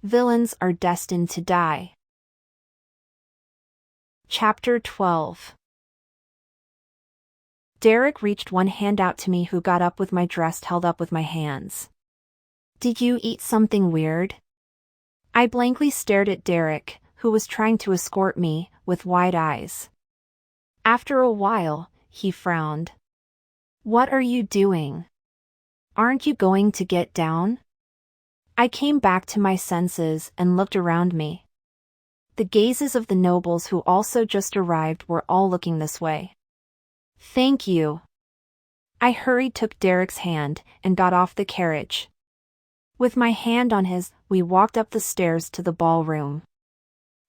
Villains are destined to die. Chapter 12. Derek reached one hand out to me, who got up with my dress held up with my hands. "Did you eat something weird?" I blankly stared at Derek, who was trying to escort me, with wide eyes. After a while, he frowned. "What are you doing? Aren't you going to get down?" I came back to my senses and looked around me. The gazes of the nobles who also just arrived were all looking this way. "Thank you." I took Derek's hand and got off the carriage. With my hand on his, we walked up the stairs to the ballroom.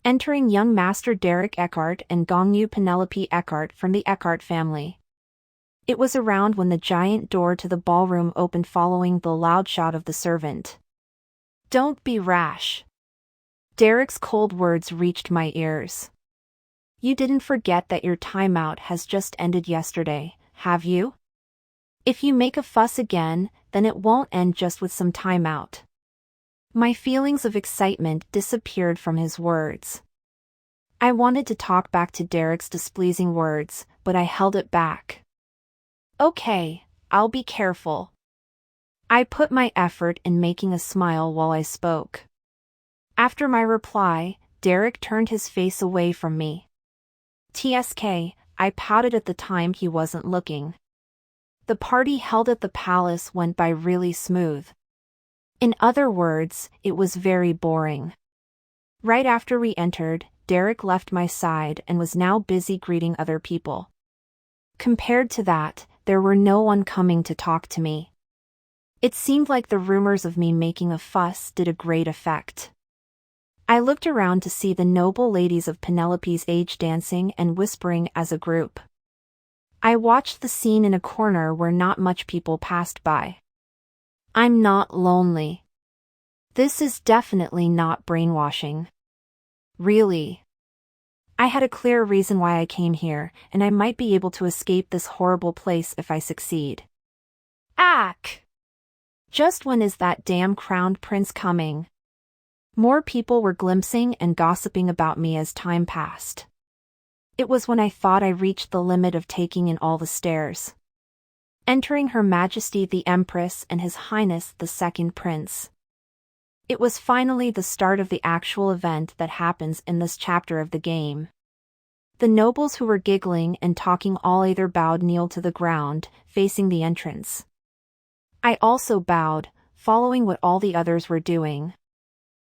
Entering young Master Derek Eckart and Gongyu Penelope Eckart from the Eckart family. It was around when the giant door to the ballroom opened, following the loud shout of the servant. "Don't be rash." Derek's cold words reached my ears. "You didn't forget that your timeout has just ended yesterday, have you? If you make a fuss again, then it won't end just with some timeout." My feelings of excitement disappeared from his words. I wanted to talk back to Derek's displeasing words, but I held it back. "Okay, I'll be careful." I put my effort in making a smile while I spoke. After my reply, Derek turned his face away from me. "TSK, I pouted at the time he wasn't looking. The party held at the palace went by really smooth. In other words, it was very boring. Right after we entered, Derek left my side and was now busy greeting other people. Compared to that, there were no one coming to talk to me. It seemed like the rumors of me making a fuss did a great effect. I looked around to see the noble ladies of Penelope's age dancing and whispering as a group. I watched the scene in a corner where not much people passed by. I'm not lonely. This is definitely not brainwashing. Really. I had a clear reason why I came here, and I might be able to escape this horrible place if I succeed. Ack! Just when is that damn crowned prince coming? More people were glimpsing and gossiping about me as time passed. It was when I thought I reached the limit of taking in all the stairs. Entering Her Majesty the Empress and His Highness the Second Prince. It was finally the start of the actual event that happens in this chapter of the game. The nobles who were giggling and talking all either bowed, kneeled to the ground, facing the entrance. I also bowed, following what all the others were doing.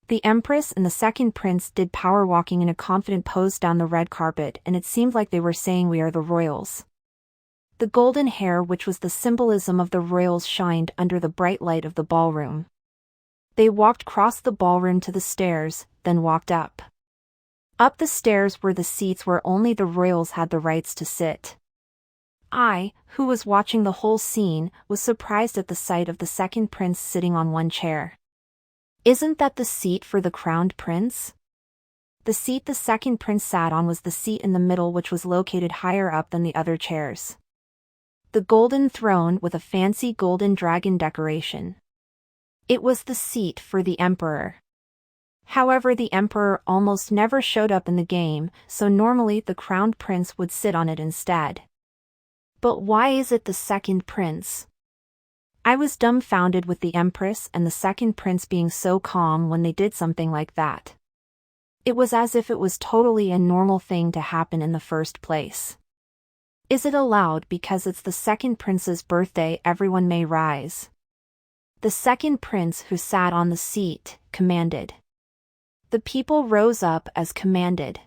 The Empress and the Second Prince did power walking in a confident pose down the red carpet, and it seemed like they were saying, "We are the royals." The golden hair, which was the symbolism of the royals, shined under the bright light of the ballroom. They walked across the ballroom to the stairs, then walked up. Up the stairs were the seats where only the royals had the rights to sit. I, who was watching the whole scene, was surprised at the sight of the Second Prince sitting on one chair. Isn't that the seat for the crowned prince? The seat the Second Prince sat on was the seat in the middle, which was located higher up than the other chairs. The golden throne with a fancy golden dragon decoration. It was the seat for the emperor. However, the emperor almost never showed up in the game, so normally the crowned prince would sit on it instead. But why is it the Second Prince? I was dumbfounded with the Empress and the Second Prince being so calm when they did something like that. It was as if it was totally a normal thing to happen in the first place. Is it allowed because it's the Second Prince's birthday everyone may rise? The Second Prince, who sat on the seat, commanded. The people rose up as commanded.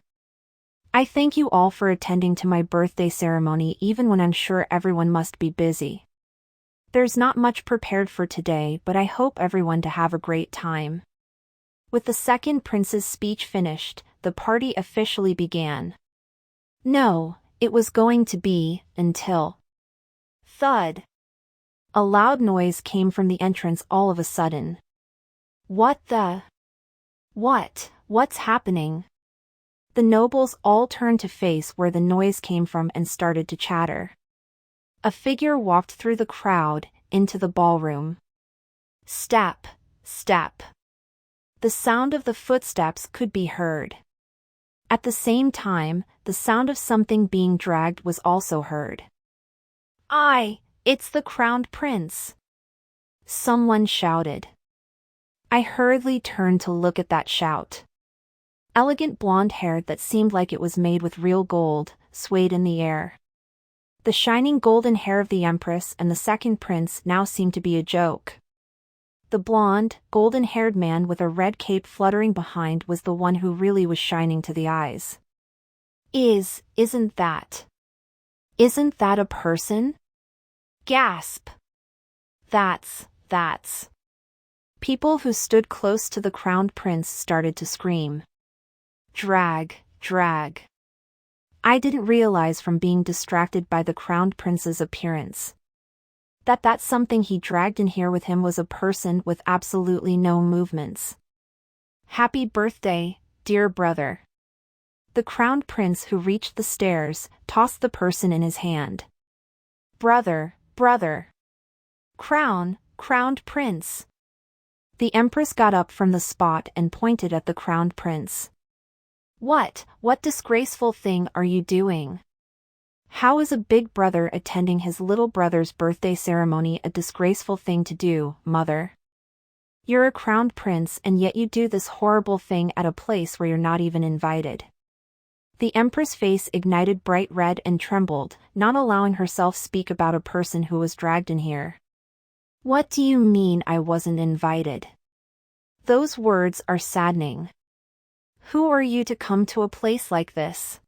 I thank you all for attending to my birthday ceremony, even when I'm sure everyone must be busy. There's not much prepared for today, but I hope everyone to have a great time. With the Second Prince's speech finished, the party officially began. No, it was going to be, until... Thud. A loud noise came from the entrance all of a sudden. What the... What's happening? The nobles all turned to face where the noise came from and started to chatter. A figure walked through the crowd, into the ballroom. Step, step. The The sound of the footsteps could be heard. At the same time, the sound of something being dragged was also heard. It's the crowned prince!" someone shouted. I hurriedly turned to look at that shout. Elegant blonde hair that seemed like it was made with real gold swayed in the air. The shining golden hair of the Empress and the second prince now seemed to be a joke. The blonde, golden-haired man with a red cape fluttering behind was the one who really was shining to the eyes. Isn't that a person? Gasp! That's. People who stood close to the crowned prince started to scream. Drag. I didn't realize from being distracted by the crowned prince's appearance that something he dragged in here with him was a person with absolutely no movements. Happy birthday, dear brother. The crowned prince who reached the stairs tossed the person in his hand. Brother. Crowned prince. The Empress got up from the spot and pointed at the crowned prince. What disgraceful thing are you doing? How is a big brother attending his little brother's birthday ceremony a disgraceful thing to do, mother? You're a crowned prince and yet you do this horrible thing at a place where you're not even invited. The Empress' face ignited bright red and trembled, not allowing herself speak about a person who was dragged in here. What do you mean I wasn't invited? Those words are saddening. Who are you to come to a place like this?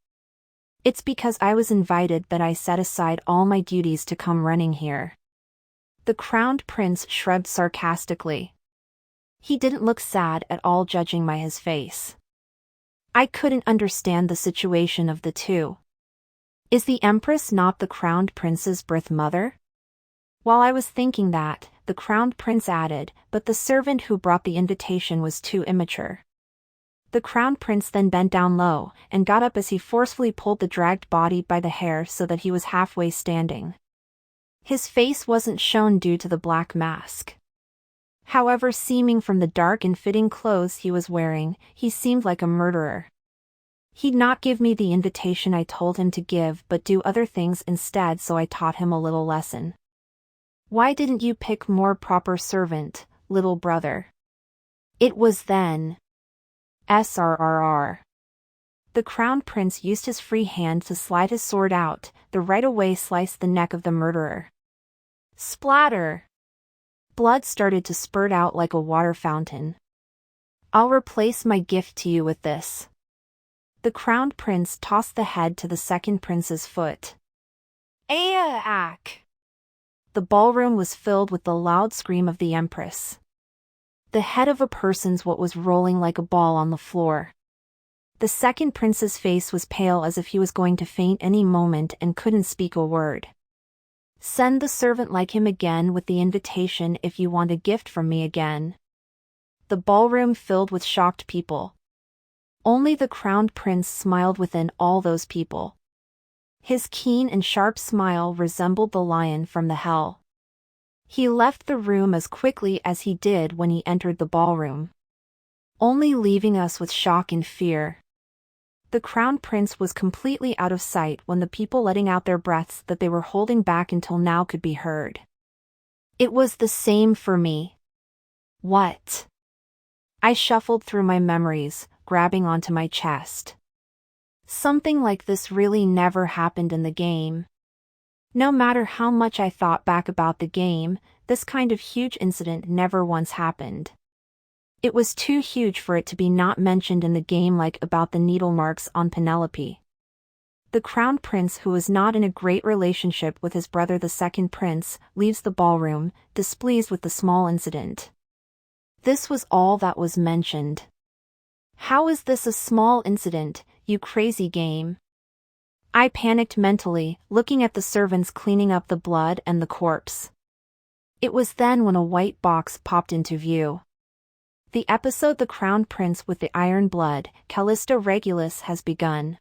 It's because I was invited that I set aside all my duties to come running here. The crowned prince shrugged sarcastically. He didn't look sad at all, judging by his face. I couldn't understand the situation of the two. Is the Empress not the crowned prince's birth mother? While I was thinking that, the crowned prince added, but the servant who brought the invitation was too immature. The crowned prince then bent down low, and got up as he forcefully pulled the dragged body by the hair so that he was halfway standing. His face wasn't shown due to the black mask. However, seeming from the dark and fitting clothes he was wearing, he seemed like a murderer. He'd not give me the invitation I told him to give but do other things instead, so I taught him a little lesson. Why didn't you pick more proper servant, little brother? It was then. SRRR. The crowned prince used his free hand to slide his sword out, the right away sliced the neck of the murderer. Splatter! Blood started to spurt out like a water fountain. I'll replace my gift to you with this. The crowned prince tossed the head to the second prince's foot. Aak! The ballroom was filled with the loud scream of the Empress. The head of a person's what was rolling like a ball on the floor. The second prince's face was pale as if he was going to faint any moment and couldn't speak a word. Send the servant like him again with the invitation if you want a gift from me again. The ballroom filled with shocked people. Only the crowned prince smiled within all those people. His keen and sharp smile resembled the lion from the hell. He left the room as quickly as he did when he entered the ballroom, only leaving us with shock and fear. The crowned prince was completely out of sight when the people letting out their breaths that they were holding back until now could be heard. It was the same for me. What? I shuffled through my memories, grabbing onto my chest. Something like this really never happened in the game. No matter how much I thought back about the game, this kind of huge incident never once happened. It was too huge for it to be not mentioned in the game, like about the needle marks on Penelope. The crowned prince, who was not in a great relationship with his brother the second prince, leaves the ballroom, displeased with the small incident. This was all that was mentioned. How is this a small incident, you crazy game? I panicked mentally, looking at the servants cleaning up the blood and the corpse. It was then when a white box popped into view. The episode The Crowned Prince with the Iron Blood, Callista Regulus, has begun.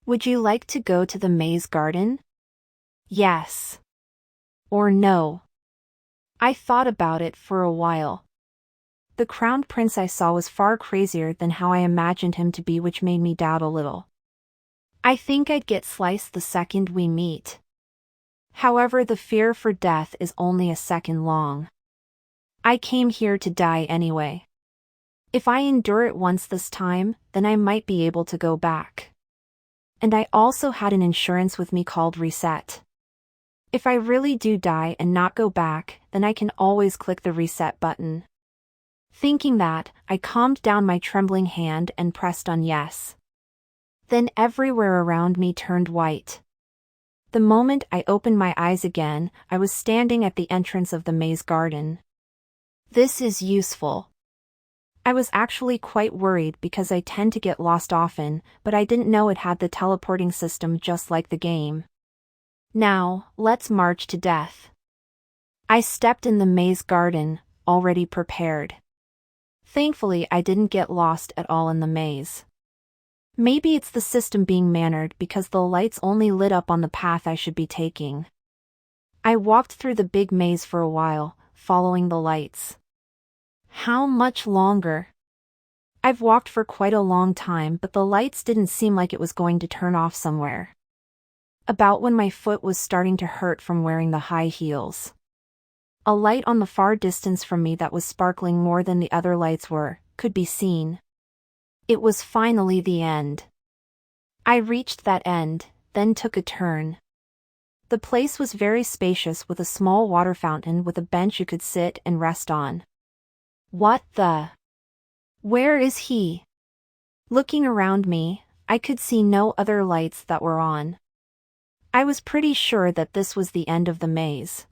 Would you like to go to the maze garden? Yes. Or no? I thought about it for a while. The crowned prince I saw was far crazier than how I imagined him to be, which made me doubt a little. I think I'd get sliced the second we meet. However, the fear for death is only a second long. I came here to die anyway. If I endure it once this time, then I might be able to go back. And I also had an insurance with me called Reset. If I really do die and not go back, then I can always click the reset button. Thinking that, I calmed down my trembling hand and pressed on yes. Then everywhere around me turned white. The moment I opened my eyes again, I was standing at the entrance of the maze garden. This is useful. I was actually quite worried because I tend to get lost often, but I didn't know it had the teleporting system just like the game. Now, let's march to death. I stepped in the maze garden, already prepared. Thankfully, I didn't get lost at all in the maze. Maybe it's the system being mannered because the lights only lit up on the path I should be taking. I walked through the big maze for a while, following the lights. How much longer? I've walked for quite a long time, but the lights didn't seem like it was going to turn off somewhere. About when my foot was starting to hurt from wearing the high heels. A light on the far distance from me that was sparkling more than the other lights were, could be seen. It was finally the end. I reached that end, then took a turn. The place was very spacious with a small water fountain with a bench you could sit and rest on. What the? Where is he? Looking around me, I could see no other lights that were on. I was pretty sure that this was the end of the maze.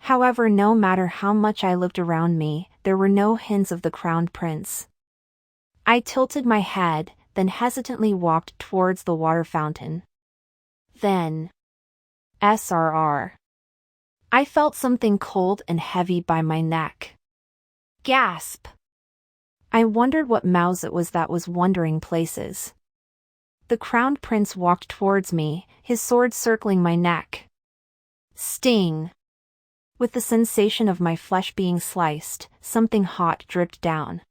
However, no matter how much I looked around me, there were no hints of the crowned prince. I tilted my head, then hesitantly walked towards the water fountain. Then, SRR. I felt something cold and heavy by my neck. Gasp! I wondered what mouse it was that was wandering places. The crowned prince walked towards me, his sword circling my neck. Sting! With the sensation of my flesh being sliced, something hot dripped down.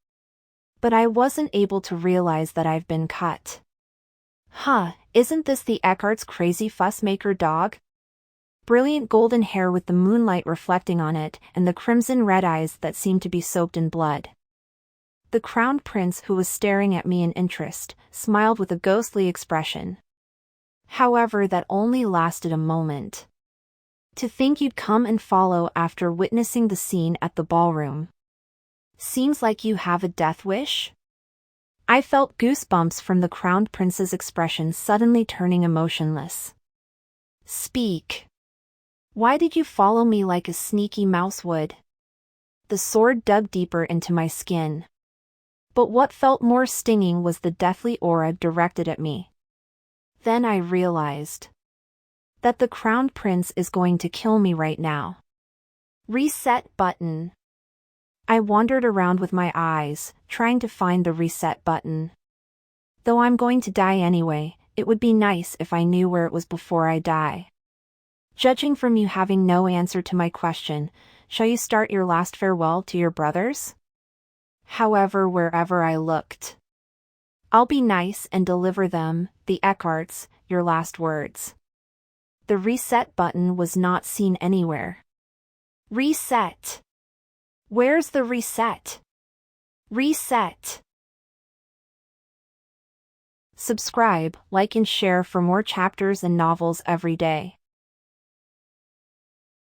But I wasn't able to realize that I've been cut. Isn't this the Eckart's crazy fuss-maker dog? Brilliant golden hair with the moonlight reflecting on it, and the crimson-red eyes that seemed to be soaked in blood. The crowned prince, who was staring at me in interest, smiled with a ghostly expression. However, that only lasted a moment. To think you'd come and follow after witnessing the scene at the ballroom. Seems like you have a death wish? I felt goosebumps from the crowned prince's expression suddenly turning emotionless. Speak. Why did you follow me like a sneaky mouse would? The sword dug deeper into my skin. But what felt more stinging was the deathly aura directed at me. Then I realized that the crowned prince is going to kill me right now. Reset button. I wandered around with my eyes, trying to find the reset button. Though I'm going to die anyway, it would be nice if I knew where it was before I die. Judging from you having no answer to my question, shall you start your last farewell to your brothers? However, wherever I looked, I'll be nice and deliver them, the Eckarts, your last words. The reset button was not seen anywhere. Reset. Where's the reset? Reset. Subscribe, like and share for more chapters and novels every day.